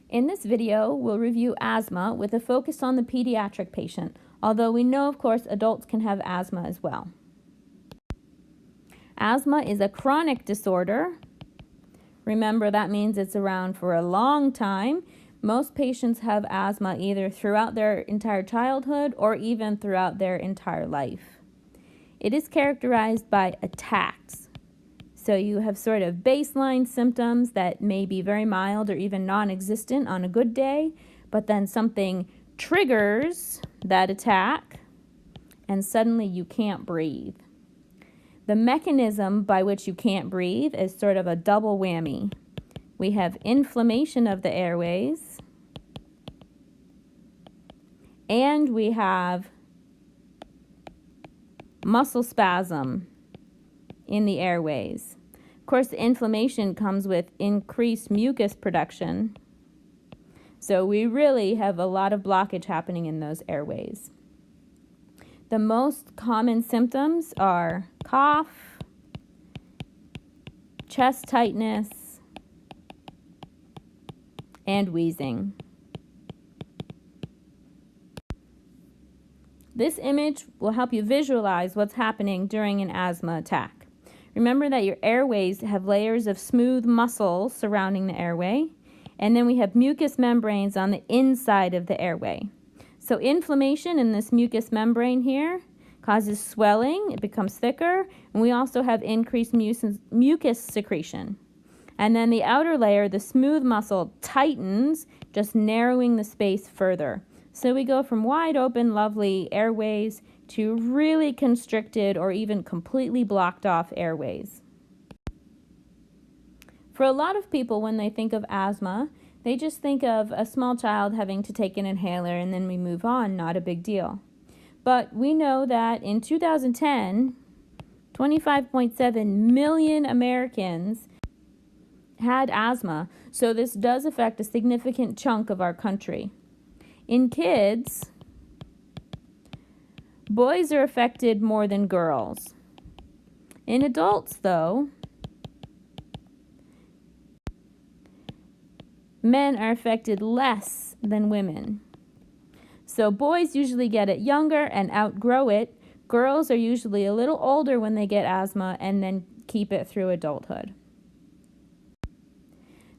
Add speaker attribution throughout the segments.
Speaker 1: In this video, we'll review asthma with a focus on the pediatric patient, although we know, of course, adults can have asthma as well. Asthma is a chronic disorder. Remember, that means it's around for a long time. Most patients have asthma either throughout their entire childhood or even throughout their entire life. It is characterized by attacks. So you have sort of baseline symptoms that may be very mild or even non-existent on a good day, but then something triggers that attack and suddenly you can't breathe. The mechanism by which you can't breathe is sort of a double whammy. We have inflammation of the airways, and we have muscle spasm in the airways. Of course, the inflammation comes with increased mucus production, so we really have a lot of blockage happening in those airways. The most common symptoms are cough, chest tightness, and wheezing. This image will help you visualize what's happening during an asthma attack. Remember that your airways have layers of smooth muscle surrounding the airway, and then we have mucous membranes on the inside of the airway. So inflammation in this mucous membrane here causes swelling, it becomes thicker, and we also have increased mucus secretion. And then the outer layer, the smooth muscle, tightens, just narrowing the space further. So we go from wide open, lovely airways to really constricted or even completely blocked off airways. For a lot of people, when they think of asthma, they just think of a small child having to take an inhaler and then we move on, not a big deal. But we know that in 2010, 25.7 million Americans had asthma, so this does affect a significant chunk of our country. In kids, boys are affected more than girls. In adults, though, men are affected less than women. So boys usually get it younger and outgrow it. Girls are usually a little older when they get asthma and then keep it through adulthood.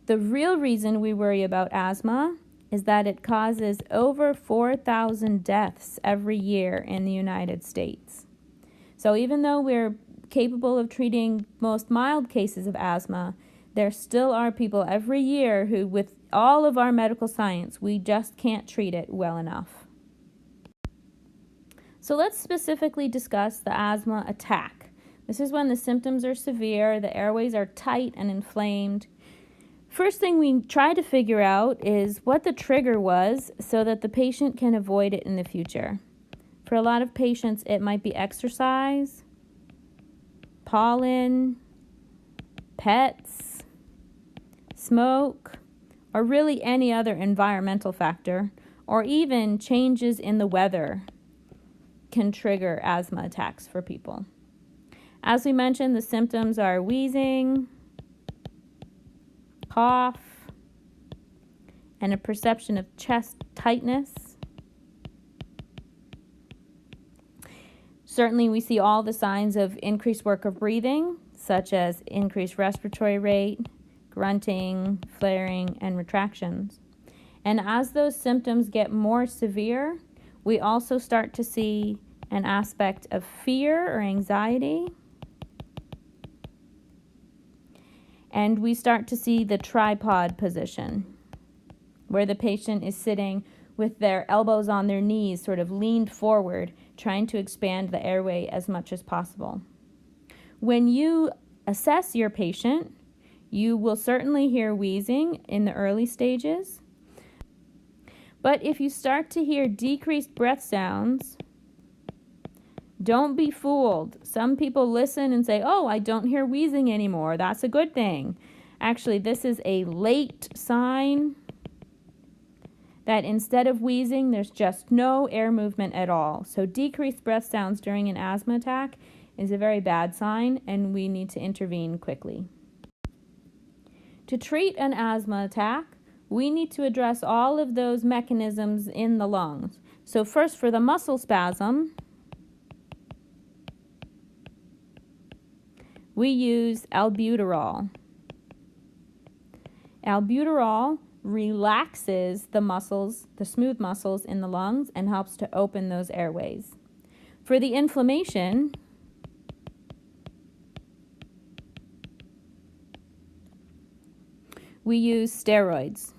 Speaker 1: The real reason we worry about asthma is that it causes over 4,000 deaths every year in the United States. So even though we're capable of treating most mild cases of asthma, there still are people every year who, with all of our medical science, we just can't treat it well enough. So let's specifically discuss the asthma attack. This is when the symptoms are severe, the airways are tight and inflamed. First thing we try to figure out is what the trigger was so that the patient can avoid it in the future. For a lot of patients, it might be exercise, pollen, pets, smoke, or really any other environmental factor, or even changes in the weather can trigger asthma attacks for people. As we mentioned, the symptoms are wheezing, cough, and a perception of chest tightness. Certainly, we see all the signs of increased work of breathing, such as increased respiratory rate, grunting, flaring, and retractions. And as those symptoms get more severe, we also start to see an aspect of fear or anxiety. And we start to see the tripod position, where the patient is sitting with their elbows on their knees, sort of leaned forward, trying to expand the airway as much as possible. When you assess your patient, you will certainly hear wheezing in the early stages. But if you start to hear decreased breath sounds, don't be fooled. Some people listen and say, oh, I don't hear wheezing anymore. That's a good thing. Actually, this is a late sign that instead of wheezing, there's just no air movement at all. So decreased breath sounds during an asthma attack is a very bad sign, and we need to intervene quickly. To treat an asthma attack, we need to address all of those mechanisms in the lungs. So first, for the muscle spasm, we use albuterol. Albuterol relaxes the muscles, the smooth muscles in the lungs, and helps to open those airways. For the inflammation, we use steroids.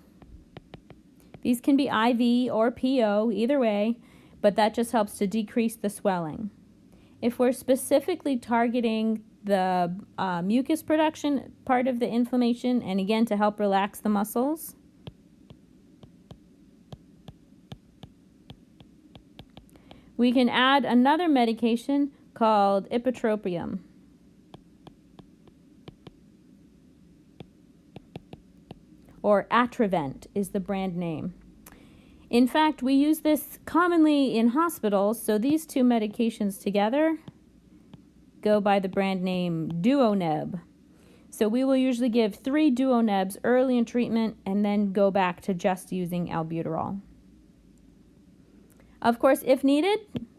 Speaker 1: These can be IV or PO, either way, but that just helps to decrease the swelling. If we're specifically targeting the mucus production part of the inflammation, and again to help relax the muscles, we can add another medication called ipratropium. Or Atrovent is the brand name. In fact, we use this commonly in hospitals, so these two medications together go by the brand name Duoneb. So we will usually give 3 Duonebs early in treatment and then go back to just using albuterol. Of course, if needed,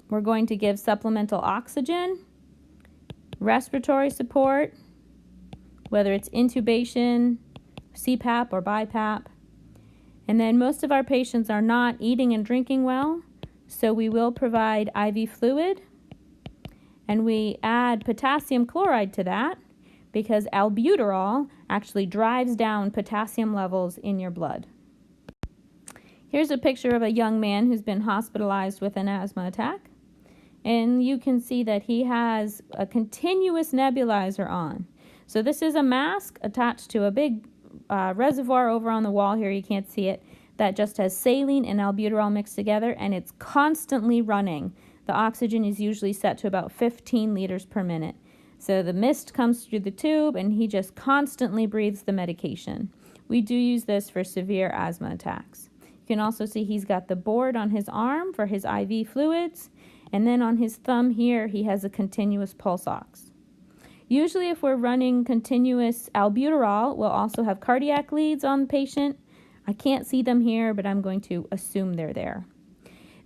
Speaker 1: we're going to give supplemental oxygen, respiratory support, whether it's intubation, CPAP or BiPAP. And then most of our patients are not eating and drinking well, so we will provide IV fluid, and we add potassium chloride to that because albuterol actually drives down potassium levels in your blood. Here's a picture of a young man who's been hospitalized with an asthma attack, and you can see that he has a continuous nebulizer on. So this is a mask attached to a big reservoir over on the wall here, you can't see it, that just has saline and albuterol mixed together, and it's constantly running. The oxygen is usually set to about 15 liters per minute. So the mist comes through the tube and he just constantly breathes the medication. We do use this for severe asthma attacks. You can also see he's got the board on his arm for his IV fluids, and then on his thumb here he has a continuous pulse ox. Usually if we're running continuous albuterol, we'll also have cardiac leads on the patient. I can't see them here, but I'm going to assume they're there.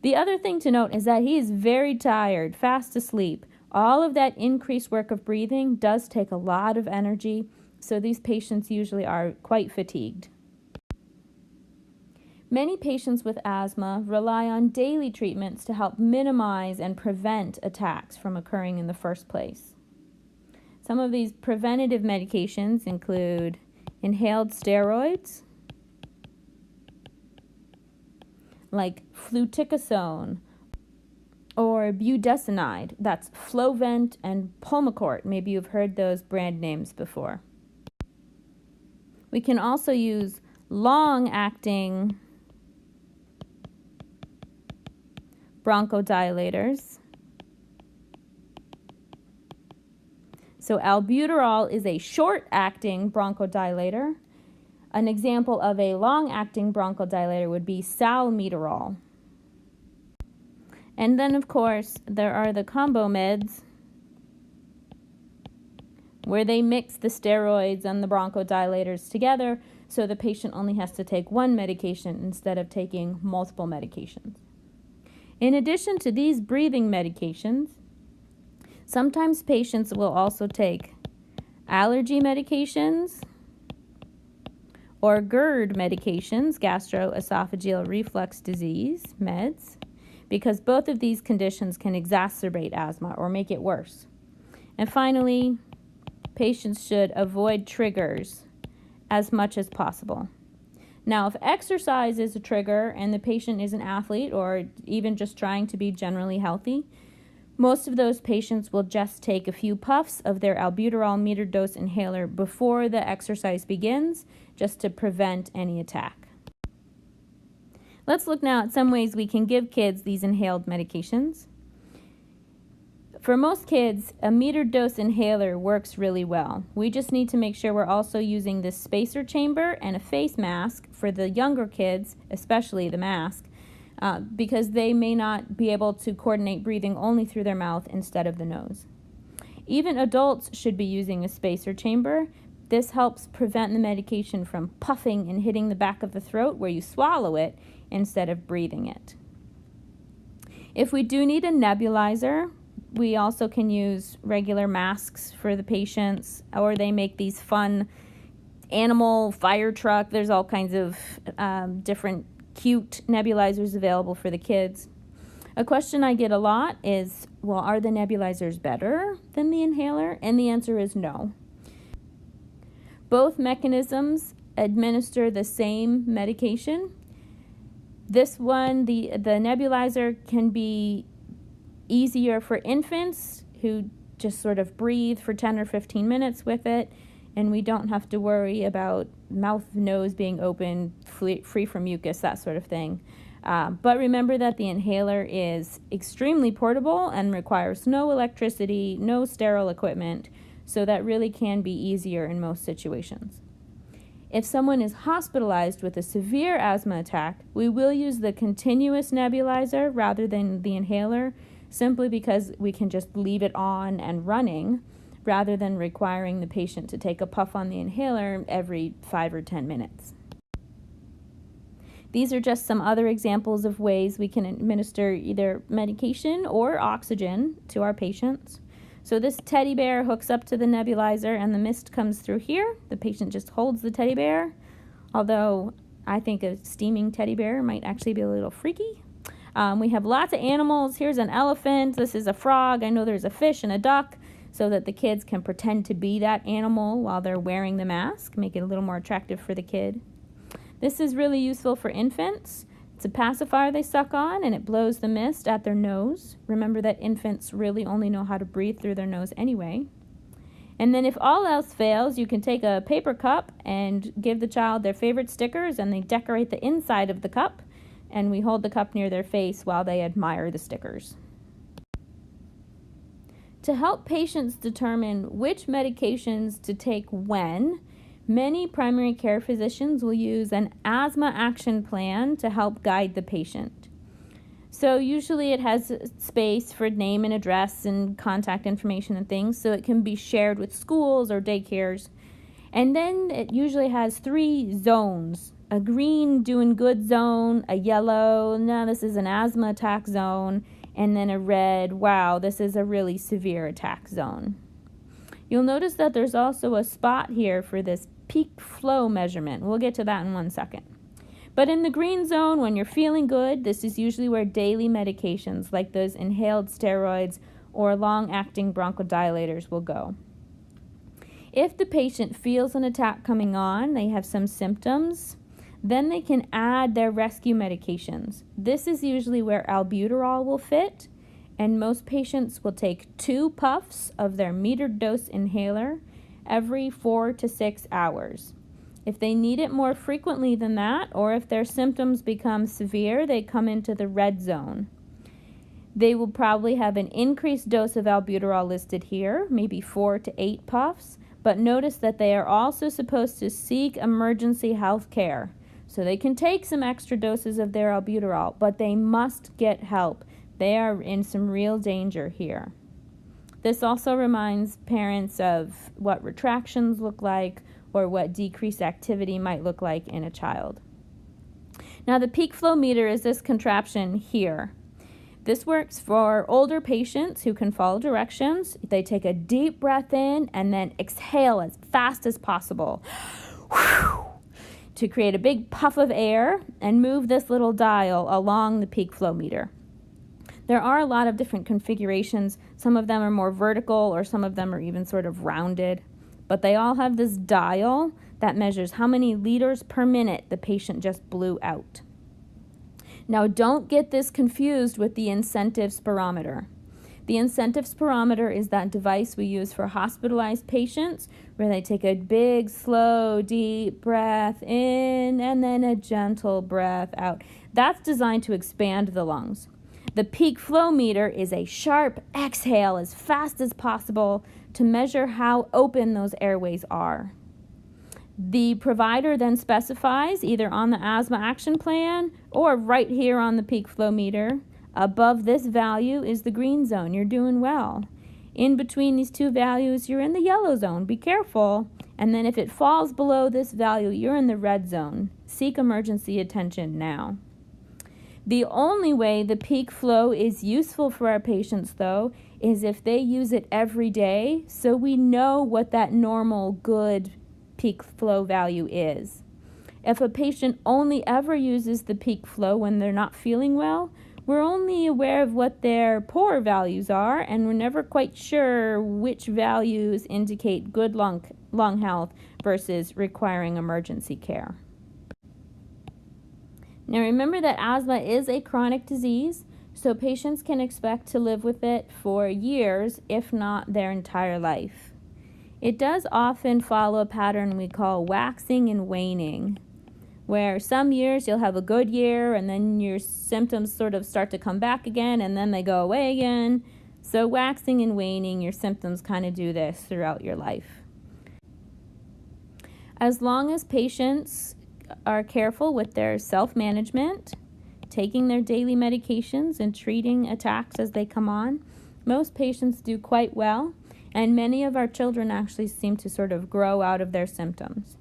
Speaker 1: The other thing to note is that he is very tired, fast asleep. All of that increased work of breathing does take a lot of energy, so these patients usually are quite fatigued. Many patients with asthma rely on daily treatments to help minimize and prevent attacks from occurring in the first place. Some of these preventative medications include inhaled steroids, like fluticasone or budesonide. That's Flovent and Pulmicort. Maybe you've heard those brand names before. We can also use long-acting bronchodilators. So albuterol is a short-acting bronchodilator. An example of a long-acting bronchodilator would be salmeterol. And then, of course, there are the combo meds where they mix the steroids and the bronchodilators together, so the patient only has to take one medication instead of taking multiple medications. In addition to these breathing medications, sometimes patients will also take allergy medications or GERD medications, gastroesophageal reflux disease meds, because both of these conditions can exacerbate asthma or make it worse. And finally, patients should avoid triggers as much as possible. Now, if exercise is a trigger and the patient is an athlete or even just trying to be generally healthy, most of those patients will just take a few puffs of their albuterol metered dose inhaler before the exercise begins, just to prevent any attack. Let's look now at some ways we can give kids these inhaled medications. For most kids, a metered dose inhaler works really well. We just need to make sure we're also using this spacer chamber and a face mask for the younger kids, especially the mask, because they may not be able to coordinate breathing only through their mouth instead of the nose. Even adults should be using a spacer chamber. This helps prevent the medication from puffing and hitting the back of the throat where you swallow it instead of breathing it. If we do need a nebulizer, we also can use regular masks for the patients, or they make these fun animal fire truck. There's all kinds of different cute nebulizers available for the kids. A question I get a lot is, well, are the nebulizers better than the inhaler? And the answer is no. Both mechanisms administer the same medication. This one, the nebulizer, can be easier for infants who just sort of breathe for 10 or 15 minutes with it, and we don't have to worry about mouth, nose being open, free from mucus, that sort of thing. But remember that the inhaler is extremely portable and requires no electricity, no sterile equipment, so that really can be easier in most situations. If someone is hospitalized with a severe asthma attack, we will use the continuous nebulizer rather than the inhaler, simply because we can just leave it on and running rather than requiring the patient to take a puff on the inhaler every 5 or 10 minutes. These are just some other examples of ways we can administer either medication or oxygen to our patients. So this teddy bear hooks up to the nebulizer and the mist comes through here. The patient just holds the teddy bear, although I think a steaming teddy bear might actually be a little freaky. We have lots of animals. Here's an elephant. This is a frog. I know there's a fish and a duck, so that the kids can pretend to be that animal while they're wearing the mask, make it a little more attractive for the kid. This is really useful for infants. It's a pacifier they suck on, and it blows the mist at their nose. Remember that infants really only know how to breathe through their nose anyway. And then if all else fails, you can take a paper cup and give the child their favorite stickers, and they decorate the inside of the cup, and we hold the cup near their face while they admire the stickers. To help patients determine which medications to take when, many primary care physicians will use an asthma action plan to help guide the patient. So usually it has space for name and address and contact information and things, so it can be shared with schools or daycares. And then it usually has 3 zones: a green doing good zone, a yellow, no, this is an asthma attack zone, and then a red, wow, this is a really severe attack zone. You'll notice that there's also a spot here for this peak flow measurement. We'll get to that in 1 second. But in the green zone, when you're feeling good, this is usually where daily medications like those inhaled steroids or long-acting bronchodilators will go. If the patient feels an attack coming on, they have some symptoms, then they can add their rescue medications. This is usually where albuterol will fit, and most patients will take 2 puffs of their metered dose inhaler every 4 to 6 hours. If they need it more frequently than that, or if their symptoms become severe, they come into the red zone. They will probably have an increased dose of albuterol listed here, maybe 4 to 8 puffs, but notice that they are also supposed to seek emergency health care. So they can take some extra doses of their albuterol, but they must get help. They are in some real danger here. This also reminds parents of what retractions look like or what decreased activity might look like in a child. Now the peak flow meter is this contraption here. This works for older patients who can follow directions. They take a deep breath in and then exhale as fast as possible to create a big puff of air and move this little dial along the peak flow meter. There are a lot of different configurations. Some of them are more vertical, or some of them are even sort of rounded. But they all have this dial that measures how many liters per minute the patient just blew out. Now, don't get this confused with the incentive spirometer. The incentive spirometer is that device we use for hospitalized patients where they take a big, slow, deep breath in and then a gentle breath out. That's designed to expand the lungs. The peak flow meter is a sharp exhale as fast as possible to measure how open those airways are. The provider then specifies, either on the asthma action plan or right here on the peak flow meter, above this value is the green zone. You're doing well. In between these two values, you're in the yellow zone. Be careful. And then if it falls below this value, you're in the red zone. Seek emergency attention now. The only way the peak flow is useful for our patients, though, is if they use it every day, so we know what that normal good peak flow value is. If a patient only ever uses the peak flow when they're not feeling well, we're only aware of what their poor values are, and we're never quite sure which values indicate good lung health versus requiring emergency care. Now remember that asthma is a chronic disease, so patients can expect to live with it for years, if not their entire life. It does often follow a pattern we call waxing and waning, where some years you'll have a good year and then your symptoms sort of start to come back again and then they go away again. So waxing and waning, your symptoms kind of do this throughout your life. As long as patients are careful with their self-management, taking their daily medications and treating attacks as they come on, most patients do quite well, and many of our children actually seem to sort of grow out of their symptoms.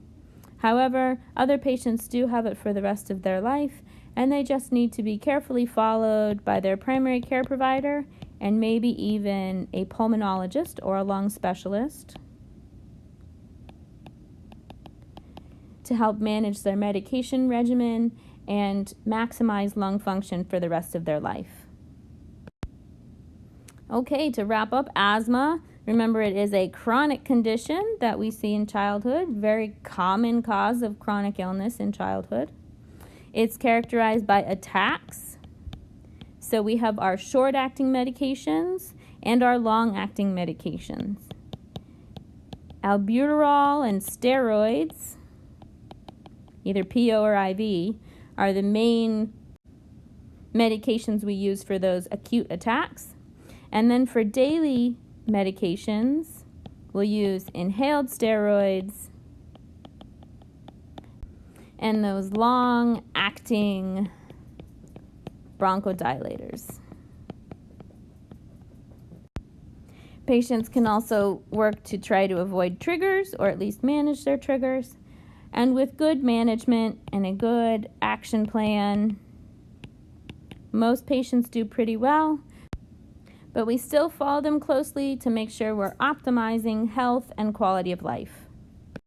Speaker 1: However, other patients do have it for the rest of their life, and they just need to be carefully followed by their primary care provider and maybe even a pulmonologist or a lung specialist to help manage their medication regimen and maximize lung function for the rest of their life. Okay, to wrap up asthma, remember it is a chronic condition that we see in childhood, very common cause of chronic illness in childhood. It's characterized by attacks. So we have our short-acting medications and our long-acting medications. Albuterol and steroids, either PO or IV, are the main medications we use for those acute attacks. And then for daily medications, we'll use inhaled steroids and those long-acting bronchodilators. Patients can also work to try to avoid triggers or at least manage their triggers. And with good management and a good action plan, most patients do pretty well, but we still follow them closely to make sure we're optimizing health and quality of life.